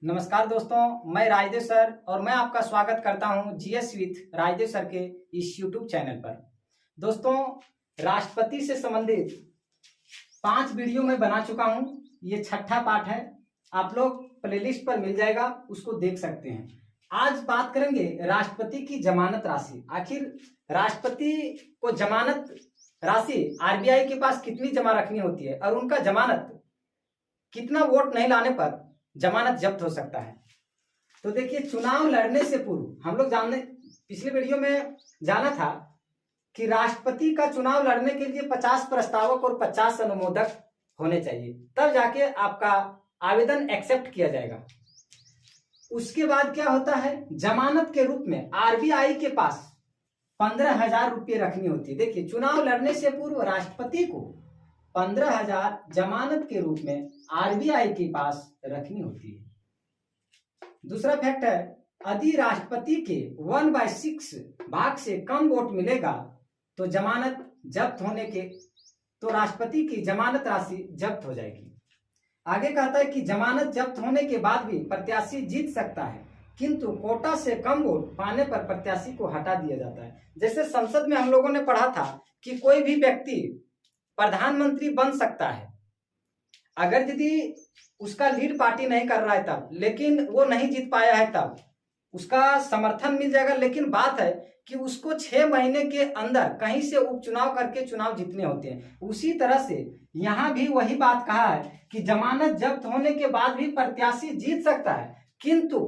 नमस्कार दोस्तों, मैं राजदेव सर और मैं आपका स्वागत करता हूं जीएस विथ राजदेव सर के इस यूट्यूब चैनल पर। दोस्तों, राष्ट्रपति से संबंधित 5 वीडियो मैं बना चुका हूं। ये 6ठा पार्ट है। आप लोग प्लेलिस्ट पर मिल जाएगा, उसको देख सकते हैं। आज बात करेंगे राष्ट्रपति की जमानत राशि। आखिर राष्ट्रपति को जमानत राशि आरबीआई के पास कितनी जमा रखनी होती है और उनका जमानत कितना वोट नहीं लाने पर जमानत जब्त हो सकता है। तो देखिए, चुनाव लड़ने से पूर्व हम लोग पिछले वीडियो में जाना था कि राष्ट्रपति का चुनाव लड़ने के लिए 50 प्रस्तावक और 50 अनुमोदक होने चाहिए, तब जाके आपका आवेदन एक्सेप्ट किया जाएगा। उसके बाद क्या होता है, जमानत के रूप में आरबीआई के पास 15,000 रुपये रखनी होती है। देखिए, चुनाव लड़ने से पूर्व राष्ट्रपति को 15,000 जमानत के रूप में आरबीआई के पास रखनी होती है। दूसरा फैक्ट है, यदि राष्ट्रपति के 1/6 भाग से कम वोट मिलेगा तो राष्ट्रपति की जमानत राशि जब्त हो जाएगी। आगे कहता है कि जमानत जब्त होने के बाद भी प्रत्याशी जीत सकता है, किंतु कोटा से कम वोट पाने पर प्रत्याशी को हटा दिया जाता है। जैसे संसद में हम लोगों ने पढ़ा था कि कोई भी व्यक्ति प्रधानमंत्री बन सकता है अगर यदि उसका लीड पार्टी नहीं कर रहा है तब, लेकिन वो नहीं जीत पाया है तब उसका समर्थन मिल जाएगा। लेकिन बात है कि उसको 6 महीने के अंदर कहीं से उपचुनाव करके चुनाव जीतने होते हैं। उसी तरह से यहां भी वही बात कहा है कि जमानत जब्त होने के बाद भी प्रत्याशी जीत सकता है, किंतु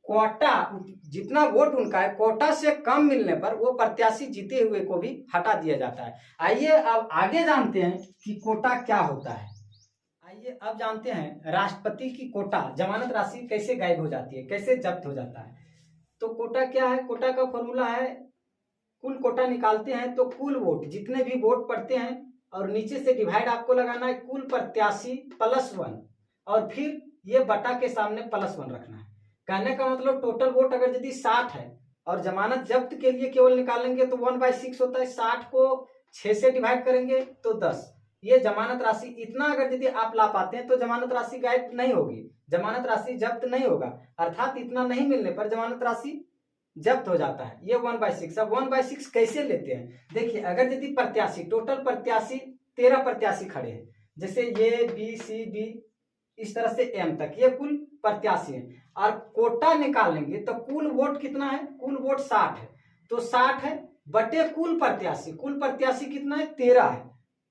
कोटा जितना वोट उनका है कोटा से कम मिलने पर वो प्रत्याशी जीते हुए को भी हटा दिया जाता है। आइए अब आगे जानते हैं कि कोटा क्या होता है। आइए अब जानते हैं राष्ट्रपति की कोटा जमानत राशि कैसे गायब हो जाती है, कैसे जब्त हो जाता है। तो कोटा क्या है? कोटा का फॉर्मूला है, कुल कोटा निकालते हैं तो कुल वोट जितने भी वोट पड़ते हैं और नीचे से डिवाइड आपको लगाना है कुल प्रत्याशी +1 और फिर ये बटा के सामने +1 रखना है। कहने का मतलब टोटल वोट अगर यदि 60 है और जमानत जब्त के लिए केवल निकालेंगे तो 1/6 होता है। 60 को 6 से डिवाइड करेंगे तो 10। ये जमानत राशि इतना अगर यदि आप ला पाते हैं तो जमानत राशि गायब नहीं होगी, जमानत राशि जब्त नहीं होगा। अर्थात इतना नहीं मिलने पर जमानत राशि जब्त हो जाता है। ये 1/6। अब 1/6 कैसे लेते हैं? देखिए, अगर यदि प्रत्याशी टोटल प्रत्याशी 13 प्रत्याशी खड़े हैं, जैसे ये बी सी डी इस तरह से एम तक, ये कुल प्रत्याशी है और कोटा निकालेंगे तो कुल वोट कितना है? कुल वोट 60 है। तो 60 है बटे कुल प्रत्याशी कितना है? 13 है।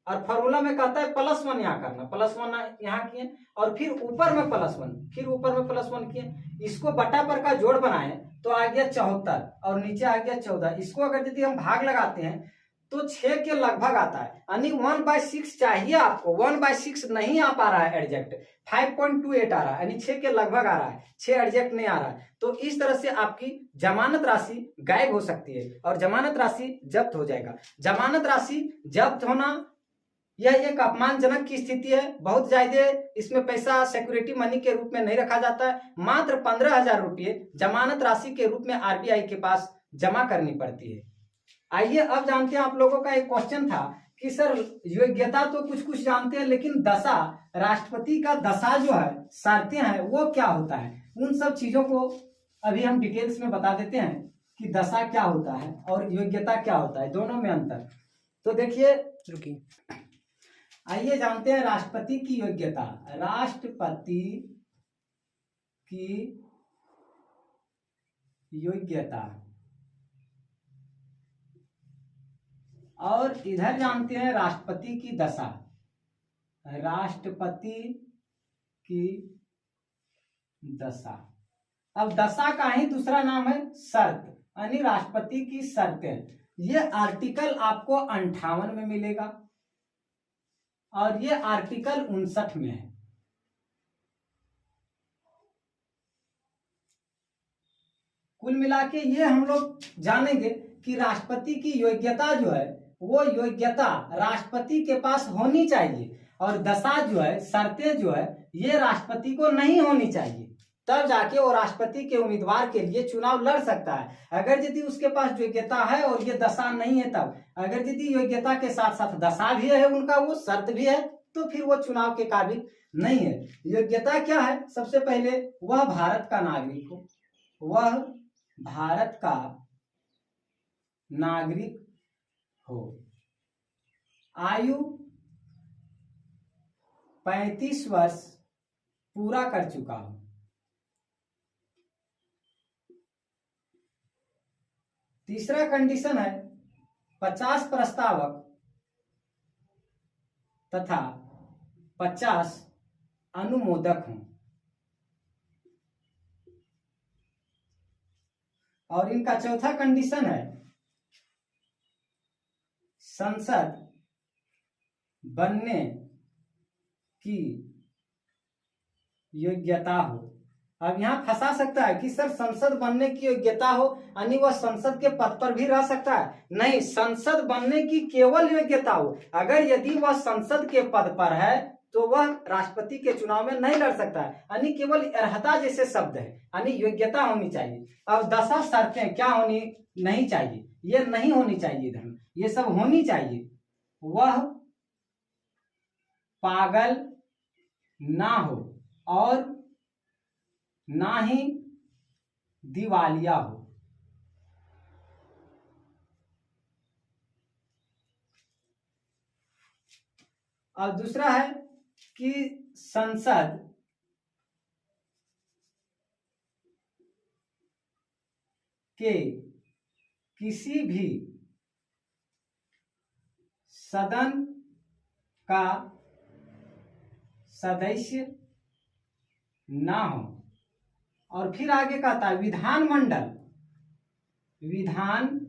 और फॉर्मूला में कहता है +1 यहाँ करना, +1 यहाँ किए और फिर ऊपर में +1 किए। इसको बटा पर का जोड़ बनाए तो आ गया 74 और नीचे आ गया 14। इसको अगर यदि हम भाग लगाते हैं तो 6 के लगभग आता है, यानी 1/6 चाहिए आपको। 1/6 नहीं आ पा रहा है एग्जैक्ट, 5.28 आ रहा है, यानी 6 के लगभग आ रहा है, 6 एग्जैक्ट नहीं आ रहा है। तो इस तरह से आपकी जमानत राशि गायब हो सकती है और जमानत राशि जब्त हो जाएगा। जमानत राशि जब्त होना यह एक अपमानजनक की स्थिति है। बहुत ज्यादा इसमें पैसा सिक्योरिटी मनी के रूप में नहीं रखा जाता है। मात्र 15,000 रुपये जमानत राशि के रूप में आरबीआई के पास जमा करनी पड़ती है। आइए अब जानते हैं, आप लोगों का एक क्वेश्चन था कि सर योग्यता तो कुछ जानते हैं, लेकिन दशा, राष्ट्रपति का दशा जो है, शर्तें हैं, वो क्या होता है? उन सब चीजों को अभी हम डिटेल्स में बता देते हैं कि दशा क्या होता है और योग्यता क्या होता है, दोनों में अंतर। तो देखिए, रुकिए, आइए जानते हैं राष्ट्रपति की योग्यता। राष्ट्रपति की योग्यता और इधर जानते हैं राष्ट्रपति की दशा। राष्ट्रपति की दशा, अब दशा का ही दूसरा नाम है शर्त, यानी राष्ट्रपति की शर्तें। ये आर्टिकल आपको 58 में मिलेगा और ये आर्टिकल 59 में है। कुल मिला के ये हम लोग जानेंगे कि राष्ट्रपति की योग्यता जो है वो योग्यता राष्ट्रपति के पास होनी चाहिए और दशा जो है, शर्तें जो है, ये राष्ट्रपति को नहीं होनी चाहिए, तब जाके वो राष्ट्रपति के उम्मीदवार के लिए चुनाव लड़ सकता है। अगर यदि उसके पास योग्यता है और ये दशा नहीं है तब, अगर यदि योग्यता के साथ साथ दशा भी है उनका, वो शर्त भी है, तो फिर वो चुनाव के काबिल नहीं है। योग्यता क्या है? सबसे पहले वह भारत का नागरिक हो, वह भारत का नागरिक हो, आयु 35 वर्ष पूरा कर चुका हो, तीसरा कंडीशन है 50 प्रस्तावक तथा 50 अनुमोदक हों, और इनका चौथा कंडीशन है संसद बनने की योग्यता हो। अब यहाँ फंसा सकता है कि सर संसद बनने की योग्यता हो यानी वह संसद के पद पर भी रह सकता है। नहीं, संसद बनने की केवल योग्यता हो। अगर यदि वह संसद के पद पर है तो वह राष्ट्रपति के चुनाव में नहीं लड़ सकता है, यानी केवल अर्हता जैसे शब्द है, यानी योग्यता होनी चाहिए। अब 10 शर्तें क्या होनी नहीं चाहिए, ये नहीं होनी चाहिए इधर, ये सब होनी चाहिए। वह पागल ना हो और ना ही दिवालिया हो। और दूसरा है कि संसद के किसी भी सदन का सदस्य ना हो। और फिर आगे कहता है विधानमंडल विधानमंडल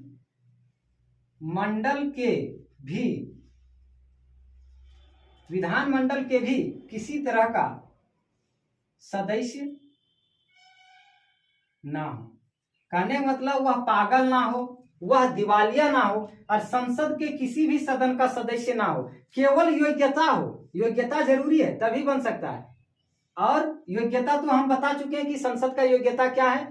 के भी किसी तरह का सदस्य ना हो। कहने का मतलब वह पागल ना हो, वह दिवालिया ना हो और संसद के किसी भी सदन का सदस्य ना हो। केवल योग्यता हो, योग्यता जरूरी है तभी बन सकता है। और योग्यता तो हम बता चुके हैं कि संसद का योग्यता क्या है,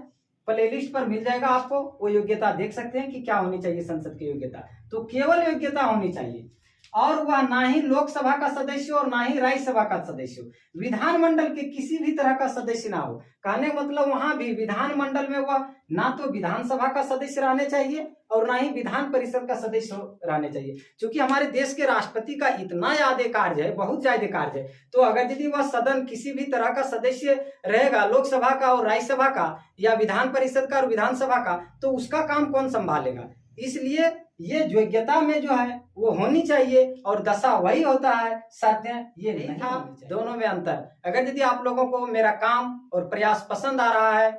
प्लेलिस्ट पर मिल जाएगा आपको, वो योग्यता देख सकते हैं कि क्या होनी चाहिए संसद की योग्यता। तो केवल योग्यता होनी चाहिए और वह ना ही लोकसभा का सदस्य और ना ही राज्यसभा का सदस्य हो। विधानमंडल के किसी भी तरह का सदस्य ना हो। कहने मतलब वहां भी विधानमंडल में वह ना तो विधानसभा का सदस्य रहने चाहिए और ना ही विधान परिषद का सदस्य रहने चाहिए। क्योंकि हमारे देश के राष्ट्रपति का इतना ज्यादा कार्य है, बहुत ज्यादा कार्य है, तो अगर यदि वह सदन किसी भी तरह का सदस्य रहेगा, लोकसभा का और राज्यसभा का या विधान परिषद का और विधानसभा का, तो उसका काम कौन संभालेगा। इसलिए ये योग्यता में जो है वो होनी चाहिए और दशा वही होता है, शर्तें ये नहीं था। दोनों में अंतर। अगर यदि आप लोगों को मेरा काम और प्रयास पसंद आ रहा है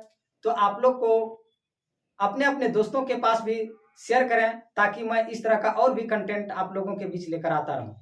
तो आप लोग को अपने अपने दोस्तों के पास भी शेयर करें ताकि मैं इस तरह का और भी कंटेंट आप लोगों के बीच लेकर आता रहूं।